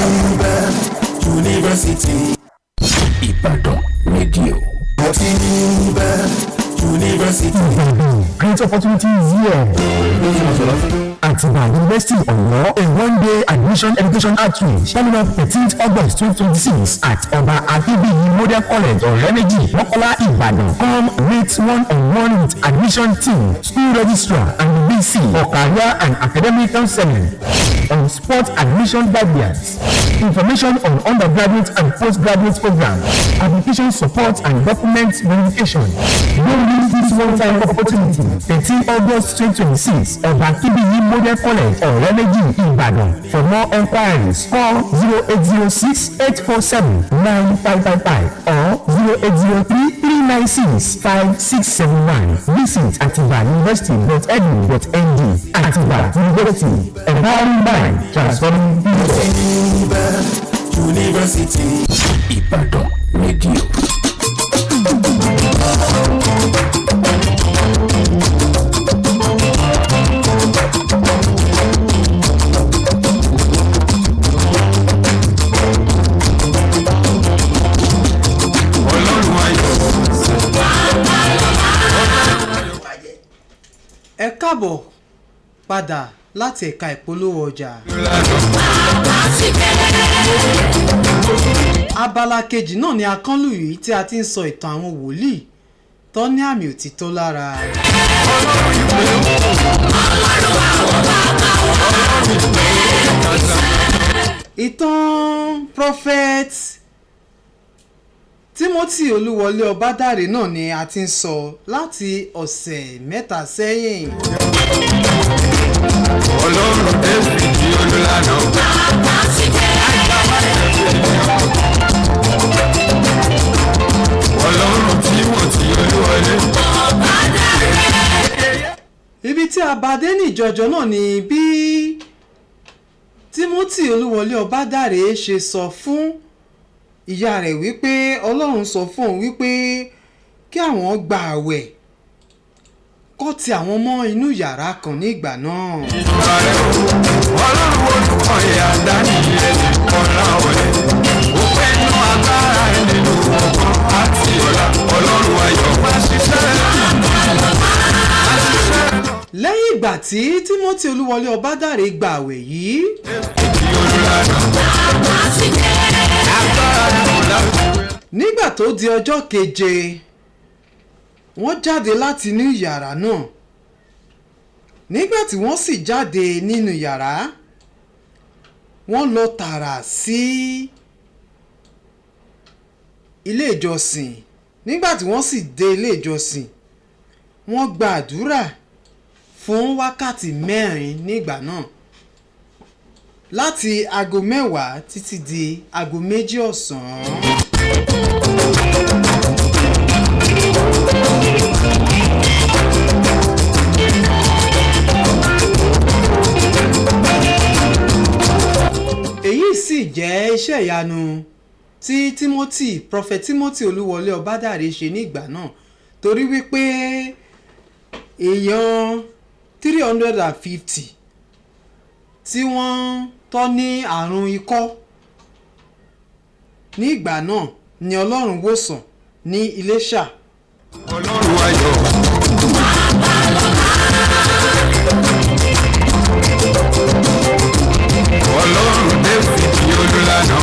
University. Ìbàdàn rédíò. University. Great opportunities here. Àtìbà University Ọ̀yọ́, a one-day admission education outreach coming up 13th August 2026 at Ọba Akínbíyì Model College Ọ̀rẹ́méjì Mọ́kọ́lá Ìbàdàn. Come meet one-on-one with admission team, school registrar and BC for career and academic counseling on sport admission guidance, information on undergraduate and postgraduate programs, application support and document verification. Don't miss this one-time opportunity. 13 August 2026, Ọba Akínbíyì Model College Ọ̀rẹ́méjì Ìbàdàn. For more enquiries, call 0806-847-9555 or 0803-396-5671. Visit atibauniversity.edu.ng. Atiba University, empowering mind, transforming University. Ìbàdàn rédíò. Ẹ káàbọ̀ padà láti ẹ̀ka ìpolówó ọjà. Abala kejì náà ni akọ́nlù yìí tí a ti ń sọ ìtàn àwọn wòlíì tó ní àmì òtítọ́ lára. Ìtàn prophet Timothy Olúwọlé Ọbádáre náà ni a ti ń sọ láti ọ̀sẹ̀ mẹ́ta sẹ́yìn. Ọlọ́run David olùlànà. Ọlọ́run Timothy Olúwọlé. Ibi tí a bá dé ní ìjọjọ náà ni bí Timothy Olúwọlé Ọbádáre ṣe sọ fún ìyá rẹ̀ wípé Ọlọ́run sọ fún òun wípé kí àwọn gba àwẹ̀ kó ti àwọn mọ́ inú yàrá kan ní ìgbà náà. Ọlọ́run olùkọ́ ìyá dání ẹ̀sìn kọ́lá wọlé. Ó fẹ́ nú agbára nínú ọgbọ́n àti ọ̀la. Ọlọ́run ayọ̀ bá ṣiṣẹ́. Lẹ́yìn ìgbà tí Timothy Olúwọlé Ọbádáre gba àwẹ̀ yìí. Nígbà tó di ọjọ́ keje wọ́n jáde láti inú yàrá náà. Nígbà tí wọ́n sì jáde nínú yàrá wọ́n lọ tààrà sí ilé ìjọsìn. Nígbà tí wọ́n sì dé ilé ìjọsìn wọ́n gba àdúrà fún wákàtí 4 nígbà náà láti aago 10 títí di aago 2 ọ̀sán. Èyí sì jẹ́ iṣẹ́ ìyanu tí prophet Timothy Olúwọlé Ọbádáre ṣe ní ìgbà náà torí wípé èèyàn 350 tí wọ́n tọ́ ní àrùn ikọ́ ní ìgbà náà ni Ọlọ́run wòsàn ní Iléṣà. Ọlọ́run ayọ̀. Ọlọ́run David olùlànà.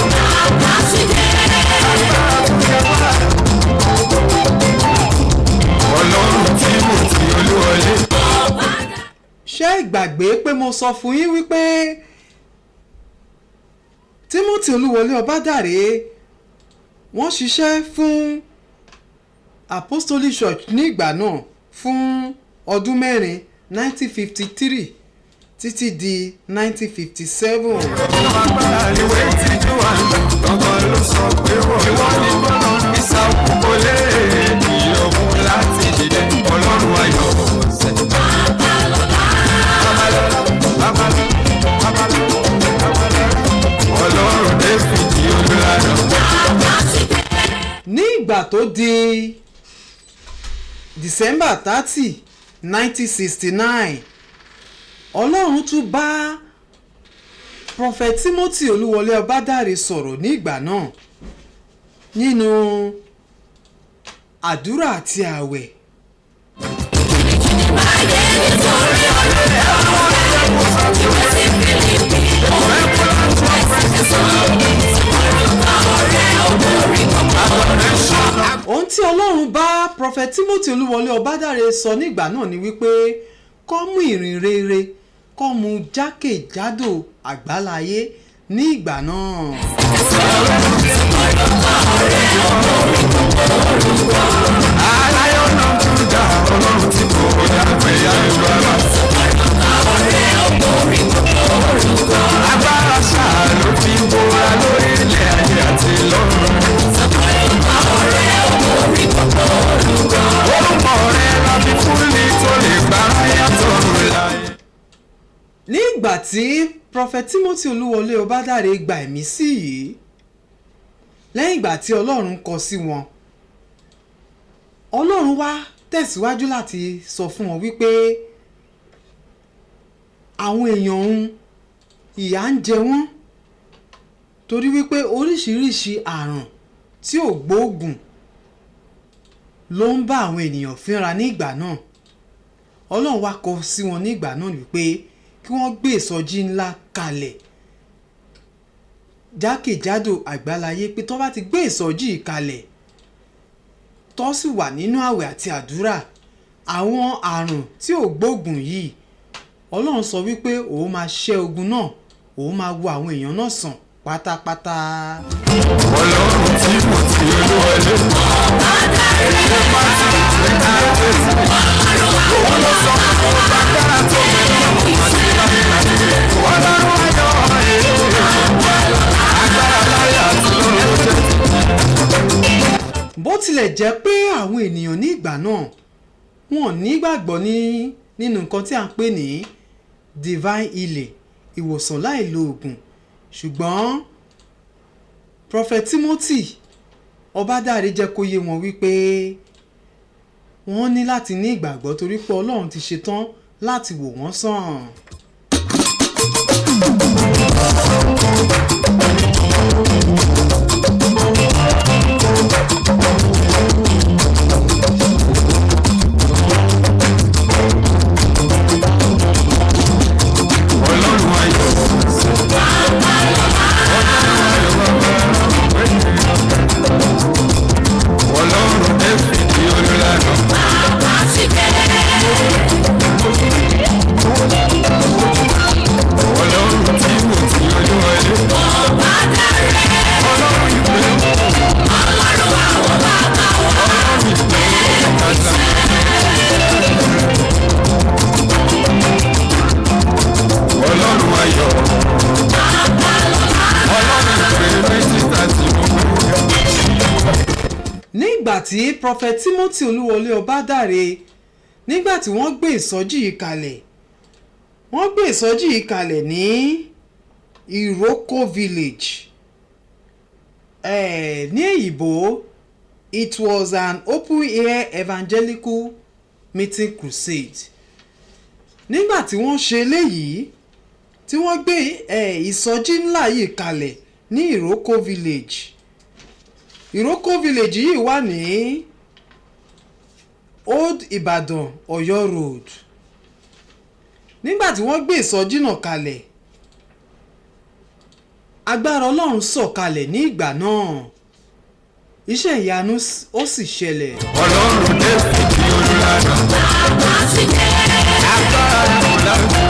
Ọlọ́run Timothy ṣé ìgbàgbé pé mo sọ fún yín wípé Timothy Olúwọlé Ọbádàrẹ wọ́n ṣiṣẹ́ fún Apostolic Church ní ìgbà náà fún ọdún mẹ́rin 1953 títí di 1957. ìwé ìtìjú wa gbọ̀ngàn ló sọ pé wọ́n ní gbọ́nà ìsàkùn kò lè ní ogun láti dìde ọlọ́run ayọ̀ ọ̀sẹ̀. ọlọ́run Dáfídì olùlànà. ní ìgbà tó di December 30 1969 ọlọ́run tún bá Prophet Timothy Olúwọlé Ọbádàrẹ sọ̀rọ̀ ní ìgbà náà nínú àdúrà àti ààwẹ̀. ohun tí ọlọ́run bá Prophet Timothy Olúwọlé Ọbádàrẹ sọ nígbà náà ni wípé kó mú ìrìn rere kó mú jákèjádò àgbáláyé ní ìgbà náà. aláyọ̀ náà tún dá ọlọ́run tí kò dápẹ́ ayọ̀ ara. agbára ṣáà ló fi bora lórí ilẹ̀ ayé àti lọ́run. orúkọ rẹ̀ la fi fún ní tó lè gbá yàtọ̀ láyé. ní ìgbà tí Prophet Timothy Olúwọlé Ọbádàrẹ gba ẹ̀mí sí yìí lẹ́yìn ìgbà tí ọlọ́run kọ sí wọn ọlọ́run wá tẹ̀síwájú láti sọ fún wọn wípé àwọn èèyàn òun ìyà ń jẹ wọ́n torí wípé oríṣiríṣi àrùn tí ò gbóògùn ló ń bá àwọn ènìyàn fínra ní ìgbà náà ọlọ́run wá kọ sí wọn ní ìgbà náà wípé kí wọ́n gbé ìsọjí ńlá kalẹ̀ jákèjádò àgbáláyé pé tó bá ti gbé ìsọjí kalẹ̀ tó sì wà nínú àwẹ̀ àti àdúrà àwọn àrùn tí ò gbóògùn yìí ọlọ́run sọ wípé òun máa ṣẹ́ ogun náà òun máa wo àwọn èèyàn náà sàn pátápátá. ọlọ́run tí mo ti Olúwọlé òun ló sọ fún bàbá tó mẹ́rin àti ọlọ́run ayọ̀ agbára láyé àti lọ́run. bó tilẹ̀ jẹ́ pé àwọn ènìyàn ní ìgbà náà wọn nígbàgbọ́ nínú nǹkan tí a ń pè ní divine healing ìwòsàn láì lo oògùn ṣùgbọ́n Prophet Timothy Ọbádàrẹ jẹ́ kó yé wọn wípé wọ́n ní láti ní ìgbàgbọ́ torí pé ọlọ́run ti ṣetán láti wò wọ́n sàn. ọlọ́run Dáfídì olùlànà. ọlọ́run tí mo ti Olúwọlé. ọlọ́run ìpè. ọlọ́run ìpè kàtà. ọlọ́run ayọ̀. ọlọ́run ìpè méjì tàbí gbogbo. nígbà tí Prophet Timothy Olúwọlé Ọbádàrẹ nígbà tí wọ́n gbé ìsọjí yìí kalẹ̀ wọ́n gbé ìsọjí yìí kalẹ̀ ní Iroko village ní èyìnbó it was an open air evangelical meeting crusade nígbà tí wọ́n ṣe eléyìí tí wọ́n gbé ìsọjí ńlá yìí kalẹ̀ ní Iroko village Iroko village yìí wà ní Old Ibadan Ọ̀yọ́ road nígbà tí wọ́n gbé ìsọjí náà kalẹ̀ agbára Ọlọ́run sọ̀kalẹ̀ ní ìgbà náà iṣẹ́ ìyanu ó sì ṣẹlẹ̀. ọlọ́run Dáfídì olùlànà. agbára ìmọ̀lá.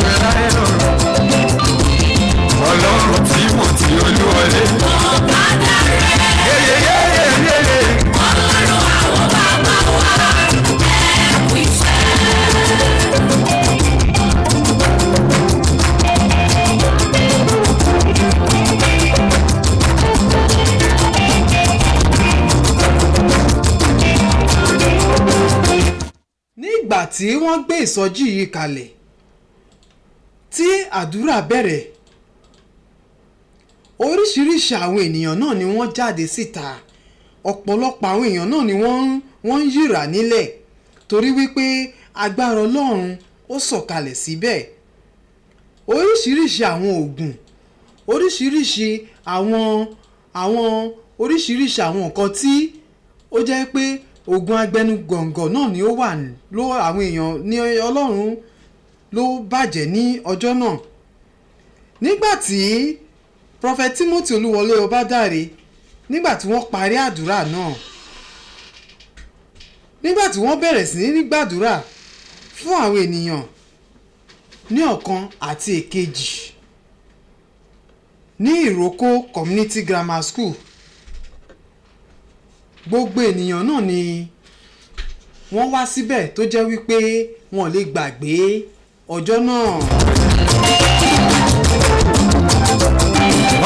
tí wọ́n gbé ìsọjí yìí kalẹ̀ tí àdúrà bẹ̀rẹ̀ oríṣiríṣi àwọn ènìyàn náà ni wọ́n jáde síta ọ̀pọ̀lọpọ̀ àwọn èèyàn náà ni wọ́n ń yìrà nílẹ̀ torí wípé agbára Ọlọ́run ó sọ̀kalẹ̀ síbẹ̀ oríṣiríṣi àwọn oògùn oríṣiríṣi oríṣiríṣi àwọn nǹkan tí ó jẹ́ pé oògùn agbẹnugọ̀ngọ̀ náà ni ó wà àwọn èèyàn ní Ọlọ́run ló bàjẹ́ ní ọjọ́ náà nígbàtí Prophet Timothy Olúwọlé Ọbádáre nígbàtí wọ́n parí àdúrà náà nígbàtí wọ́n bẹ̀rẹ̀ sí ní gbàdúrà fún àwọn ènìyàn ní ọ̀kan àti èkejì ní Ìrókò Community Grammar School gbogbo ènìyàn náà ni wọ́n wá síbẹ̀ tó jẹ́ wípé wọn ò lè gbàgbé ọjọ́ náà.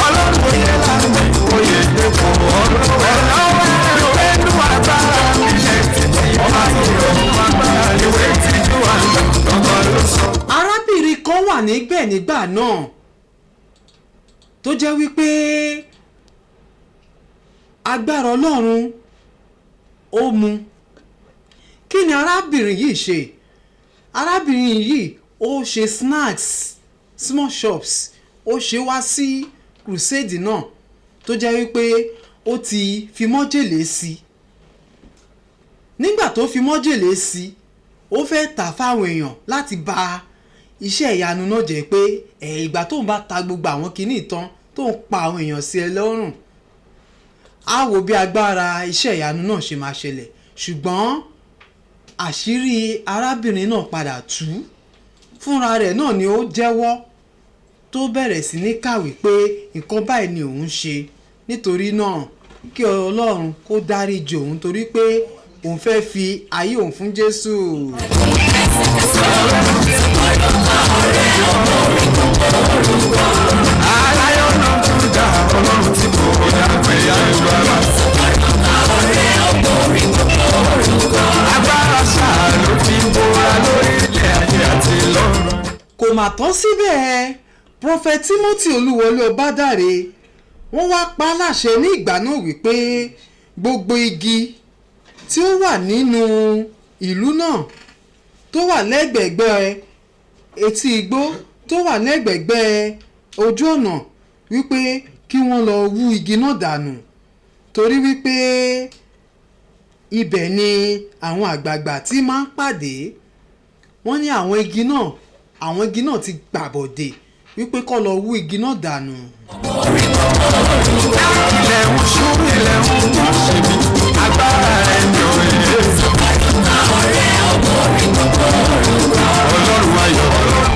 Ọlọ́run oyè láti oyè dẹ́kun ọlọ́wọ́ ìwé inú agbára ilẹ̀ títí ọba ìrọ̀rùn agbára ìwé títí wà lọ́gbọ̀n ló sọ. arábìnrin kan wà níbẹ̀ nígbà náà tó jẹ́ wípé agbára Ọlọ́run ó mú kí ni arábìnrin yìí ṣe arábìnrin yìí ó ṣe snacks small shops ó ṣe wá sí crusade náà tó jẹ́ wípé ó ti fi májèlé sí nígbà tó fi májèlé sí ó fẹ́ tà fáwọn èèyàn láti bà iṣẹ́ ìyanu náà jẹ́ pé ìgbà tó ń bá ta gbogbo àwọn kinní tán tó ń pa àwọn èèyàn sí ẹ lọ́rùn á wo bí agbára iṣẹ́ ìyanu náà ṣe máa ṣẹlẹ̀ ṣùgbọ́n àṣírí arábìnrin náà padà tú fúnra rẹ̀ náà ni ó jẹ́wọ́ tó bẹ̀rẹ̀ sí ní kàwé pé nǹkan báyìí ni òun ṣe nítorí náà kí Ọlọ́run kó dáríjì òun torí pé òun fẹ́ fi ayé òun fún Jésù. aláyọ̀ náà tún dá Ọlọ́run tí kò dápẹ́ ìyá ìlú ara. agbára ṣáà ló fi bora lórí ilẹ̀ ayé àti lọ́run. kò mà tán síbẹ̀ Prophet Timothy Olúwọlé Ọbádáre wọ́n wá pa á láṣẹ ní ìgbà náà wípé gbogbo igi tí ó wà nínú ìlú náà tó wà lẹ́gbẹ̀gbẹ́ etí igbó tó wà lẹ́gbẹ̀gbẹ́ ojú ọ̀nà wípé kí wọ́n lọ wú igi náà dànù torí wípé ibẹ̀ ni àwọn àgbààgbà tí máa ń pàdé wọ́n ní àwọn igi náà ti gbàbọ̀dè wípé kó lọ wú igi náà dànù. ilẹ̀ ń ṣú ilẹ̀ ń kú síbi agbára rẹ̀ ní òye. Ọlọ́run ayọ̀ Ọlọ́run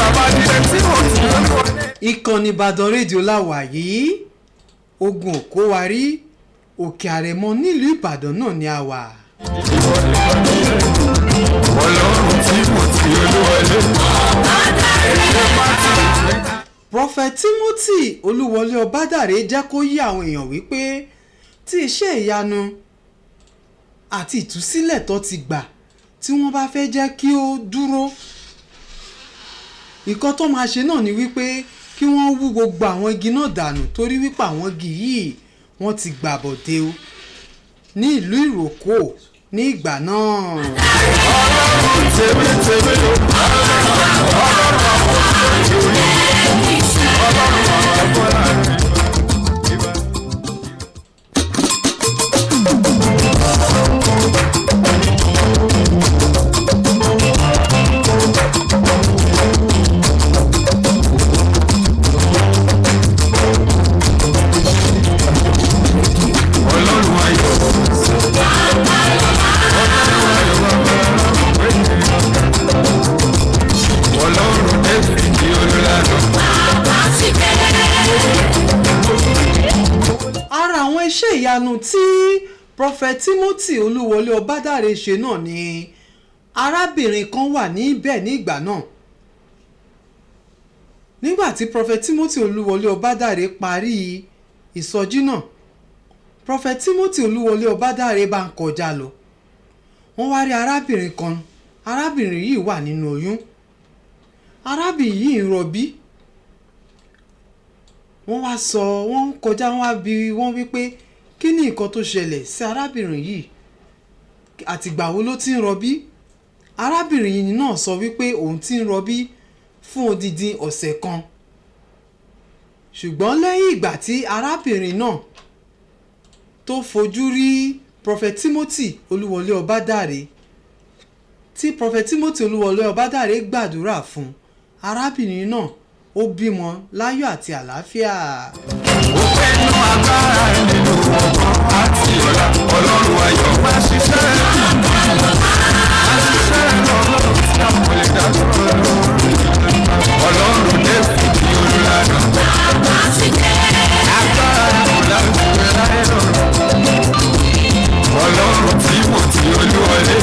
bàbá dídẹ tí mo ti lọ́wọ́. ìkànnì Ìbàdàn rédíò láwà yìí ogun òkó wa rí òkè àrẹ̀mọ nílùú Ìbàdàn náà ni a wà. Ọlọ́run tí mo ti Olúwọlé. Prophet Timothy Olúwọlé Ọbádáre jẹ́ kó yí àwọn èèyàn wípé tí iṣẹ́ ìyanu àti ìtúsílẹ̀ tó ti gbà tí wọ́n bá fẹ́ jẹ́ kí ó dúró nǹkan tó máa ṣe náà ni wípé kí wọ́n wú gbogbo àwọn igi náà dànù torí wípé àwọn igi yìí wọ́n ti gbàbọ̀dé o ní ìlú Ìrókò ní ìgbà náà. Ọlọ́run tèmi ló ìyanu tí Prophet Timothy Olúwọlé Ọbádáre ṣe náà ni arábìnrin kan wà níbẹ̀ ní ìgbà náà nígbà tí Prophet Timothy Olúwọlé Ọbádáre parí ìsọjí náà Prophet Timothy Olúwọlé Ọbádáre bá ń kọjá lọ wọ́n wá rí arábìnrin kan. Arábìnrin yìí wà nínú oyún. Arábìnrin yìí ń rọbí. Wọ́n wá sọ, wọ́n kọjá, wọ́n wá bi wọ́n wípé kí ni nǹkan tó ṣẹlẹ̀ sí arábìnrin yìí àtìgbà wo ló ti ń rọbí. Arábìnrin yìí náà sọ wípé òun ti ń rọbí fún odidi ọ̀sẹ̀ kan. Ṣùgbọ́n lẹ́yìn ìgbà tí arábìnrin náà tó fojú rí Prophet Timothy Olúwọlé Ọbádàrẹ, tí Prophet Timothy Olúwọlé Ọbádàrẹ gbàdúrà fún arábìnrin náà, ó bímọ láyọ̀ àti àlàáfíà. Ó pẹ̀lú agbára nínú ọgbọ́n àti ọ̀la Ọlọ́run ayọ̀ máa ṣiṣẹ́ lọ́lọ́run tí a kò lè dá sọ̀rọ̀ Ọlọ́run lẹ́sì ní olùlànà agbára kò láti rẹ̀ láyé lọ́rọ̀ Ọlọ́run tí mo ti Olúwọlé.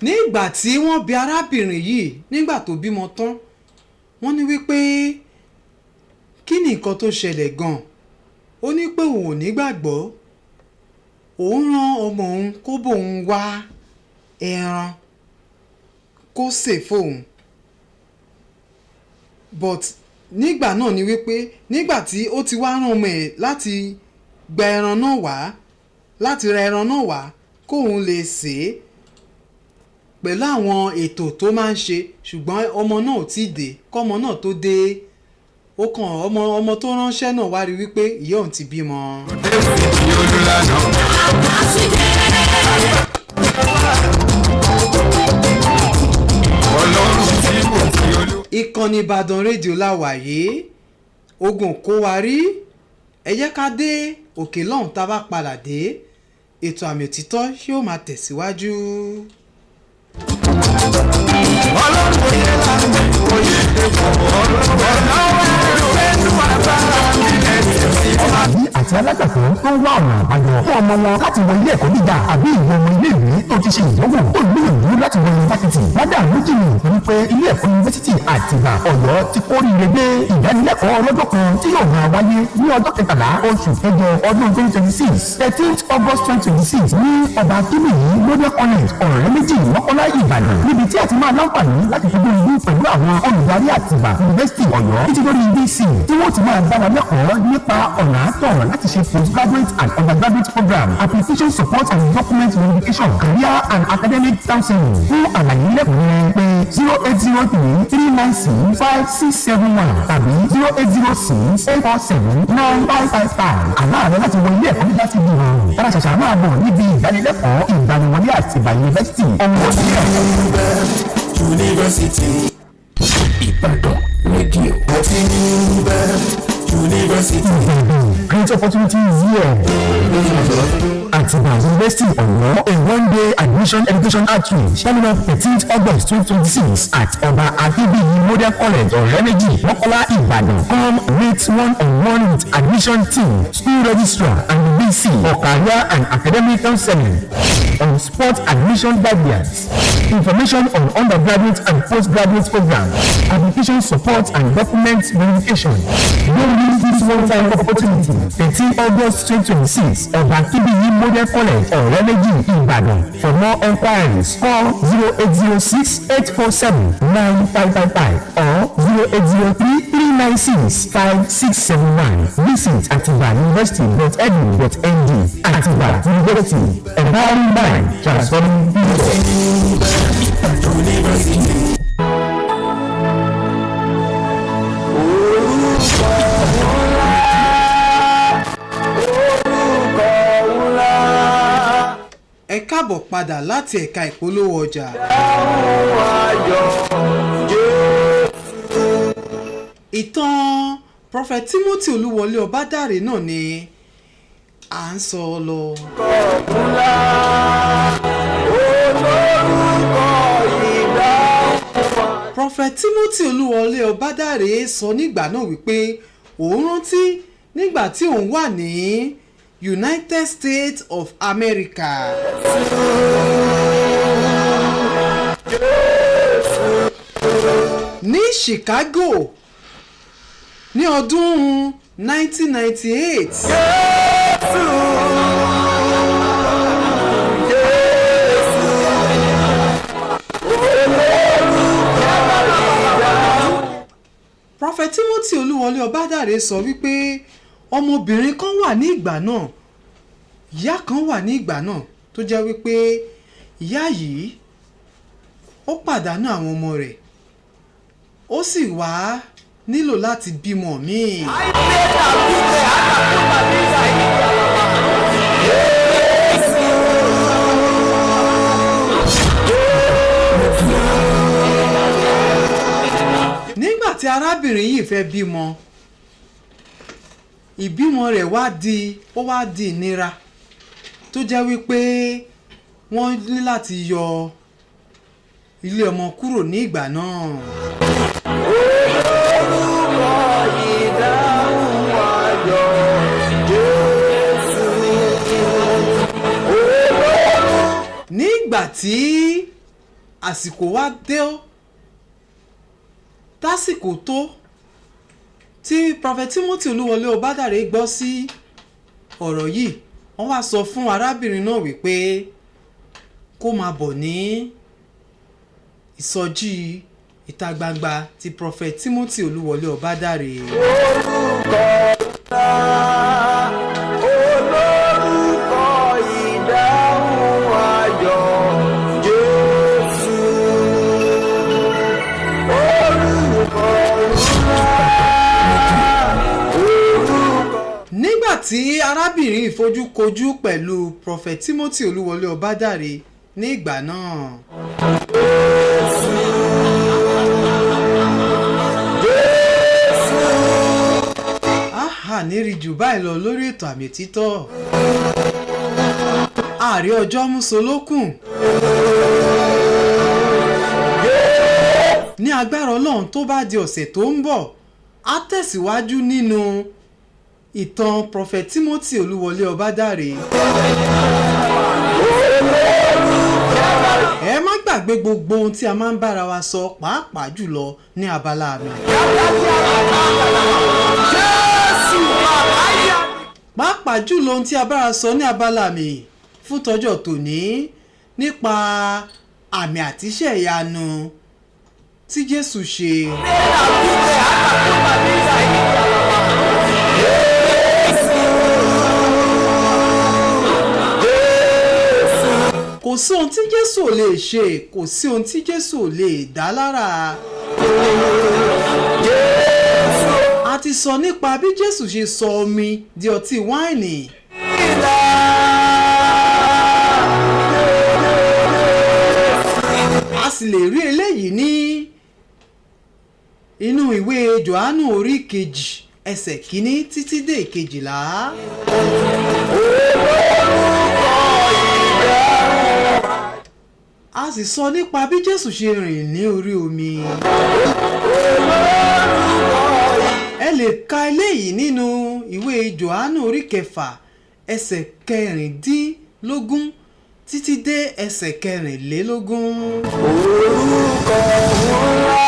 Nígbà tí wọ́n bi arábìnrin yìí nígbà tó bímọ tán, wọ́n ní wípé kí ni nǹkan tó ṣẹlẹ̀ gan-an. Ó ní pé òun ò nígbàgbọ́, òun rán ọmọ òun kó bóun wá ẹran kó sè fóun. But nígbà náà ni wípé nígbà tí ó ti wá rán ọmọ ẹ̀ láti gba ẹran náà wá, láti ra ẹran náà wá kóun lè sè é pẹ̀lú àwọn ètò tó máa ń ṣe, ṣùgbọ́n ọmọ náà ò tí ì dé. Kọ́mọ náà tó dé, ó kàn ọmọ tó ránṣẹ́ náà wá rí wípé ìyá òun ti bímọ. Ìkànnì Ìbàdàn rédíò láwàyé, ogun kó wa rí. Ẹ jẹ́ ká dé òkè lọ́hùn tá a bá padà dé, ètò àmì òtítọ́ yóò máa tẹ̀síwájú. Ọlọ́run oyè láti oyè ẹ̀fọ́ ọlọ́run ẹnu agbára mi ẹ̀sìn sí. Àbí àti alágbàfọ́ tó ń wá ọ̀nà àbáyọ fún ọmọ wọn láti wọ ilé ẹ̀kọ́ gíga àbí ìwọ ọmọ ilé ìwé tó ti ṣe ìdánwò tó gbìyànjú láti wọ yunifásitì. Wádà méjì ni wípé ilé ẹ̀kọ́ yunifásitì Àtìbà Ọ̀yọ́ ti kóríire gbé ìdánilẹ́kọ̀ọ́ ọlọ́jọ́ kan tí yóò máa wáyé ní ọjọ́ 13 oṣù kẹjọ ọdún 2026 13th August 2026 ní ọba Akínbíyì Global College ọ̀rẹ́ méjì Mọ́kọ́lá Ìbàdàn, níbi tí a ti máa láǹfààní láti fi gbóyè pẹ̀lú àwọn olùdarí Àtìbà University Ọ̀yọ́ títí lórí DC tí wọ́n ti máa dára lẹ́kọ̀ọ́ nípa ọ̀nà àtọ̀ láti ṣe postgraduate and undergraduate program, application support and document verification, career and academic counseling. Fún àlàyé lẹ́kùnrin pé 08038965671 tàbí 08068479555. Àlàyé láti wọ ilé ẹ̀kọ́ gíga ti di ìrọ̀rùn. Tara ṣàṣà máa bọ̀ níbi ìdánilẹ́kọ̀ọ́ ìgbaniwọlé Àtìbà University. University. Ìbàdàn rédíò. University. Great opportunities here. Àtìbà University Ọ̀yọ́, a one-day admission education outreach coming up 13th August 2026 at Ọba Akínbíyì Model College Ọ̀rẹ́méjì Mọ́kọ́lá Ìbàdàn. Come meet one-on-one with admission team, school registrar and BC for career and academic counseling on spot admission guidance, information on undergraduate and postgraduate programs, application support and document verification. Don't miss this one-time opportunity. 13 August 2026, Ọba Akínbíyì Model College Ọ̀rẹ́méjì Ìbàdàn. For more enquiries, call 0806-847-9555 or 0803-396-5671. Visit atibauniversity.edu.ng. Atiba University, empowering mind, transforming people. Ẹ káàbọ̀ padà láti ẹ̀ka ìpolówó ọjà. Ìtàn Prophet Timothy Olúwọlé Ọbádàrẹ náà ni à ń sọ lọ. Prophet Prophet Timothy Olúwọlé Ọbádàrẹ sọ nígbà náà wípé òun rántí nígbà tí òun wà ní United States of America. Ní Chicago ní ọdún 1998. Prophet Timothy Olúwọlé Ọbádàrẹ sọ wípé ọmọbìnrin kan wà ní ìgbà náà, ìyá kan wà ní ìgbà náà tó jẹ́ wípé ìyá yìí ó pàdánù àwọn ọmọ rẹ̀, ó sì wá nílò láti bímọ míì. Nígbà tí arábìnrin yìí fẹ́ bímọ, ìbímọ rẹ̀ wá di ìnira tó jẹ́ wípé wọ́n ní láti yọ ilé ọmọ kúrò ní ìgbà náà. Nígbà tí àsìkò wá dé tásìkò tó tí Prophet Timothy Olúwọlé Ọbádàrẹ gbọ́ sí ọ̀rọ̀ yìí, wọ́n wá sọ fún arábìnrin náà wípé kó máa bọ̀ ní ìsọjí ìta gbangba ti Prophet Timothy Olúwọlé Ọbádàrẹ. Olórúkọ ìdáhùn ayọ̀ Jésù. Orúkọ ńlá. Nígbà tí arábìnrin ìfojúkojú pẹ̀lú Prophet Timothy Olúwọlé Ọbádàrẹ ní ìgbà náà. Nírí jù báyìí lọ lórí ètò Àmì Òtítọ́. Ààrẹ ọjọ́ músolókùn. Ní agbára Ọlọ́run tó bá di ọ̀sẹ̀ tó ń bọ̀, á tẹ̀síwájú nínú ìtàn Prophet Timothy Olúwọlé Ọbádàrẹ. Ẹ má gbàgbé gbogbo ohun tí a máa ń bára wa sọ, pàápàá jùlọ ní abala àmì. Pàápàá jùlọ ohun tí a bára sọ ní abala àmì fún tọjọ́ tòní nípa àmì àtiṣẹ́ ìyanu tí Jésù ṣe. Kò sí ohun tí Jésù ò lè ṣe, kò sí ohun tí Jésù ò lè dá lára. A ti sọ nípa bí Jésù ṣe sọ omi di ọtí wáìnì. A sì lè rí eléyìí ní inú ìwé Jòhánù orí kejì ẹsẹ̀ kìíní títí dé ìkejìlá. A sì sọ nípa bí Jésù ṣe rìn ní orí omi. Ẹ lè ka eléyìí nínú ìwé Jòhánù orí kẹfà ẹsẹ̀ kẹrìndínlógún títí dé ẹsẹ̀ kẹrìnlélógún. Orúkọ ńlá.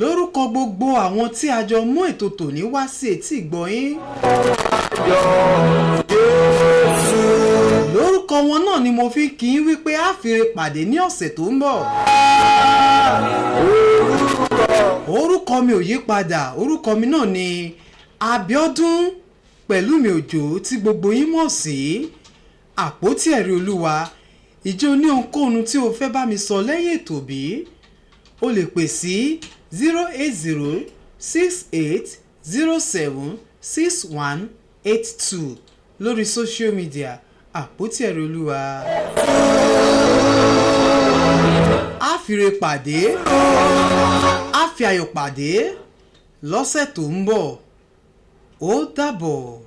Lórúkọ gbogbo àwọn tí a jọ mú ètò tòní wá sí etí ìgbọ̀yín. Lórúkọ wọn náà ni mo fi kí yín wípé a fìre pàdé ní ọ̀sẹ̀ tó ń bọ̀. Orúkọ mi ò yí padà, orúkọ mi náà ni Abíọ́dún Pẹ̀lúmi Òjó tí gbogbo yín mọ̀ sí Àpótí Ẹ̀rí Olúwa. Ìjọ ní ohunkóhun tí o fẹ́ bá mi sọ lẹ́yìn ètò bí? O lè pè sí 08068076182 lórí social media Àpótí Ẹ̀rí Olúwa. A fìre pàdé, a fi ayọ̀ pàdé lọ́sẹ̀ tó ń bọ̀. Ó dàbọ̀.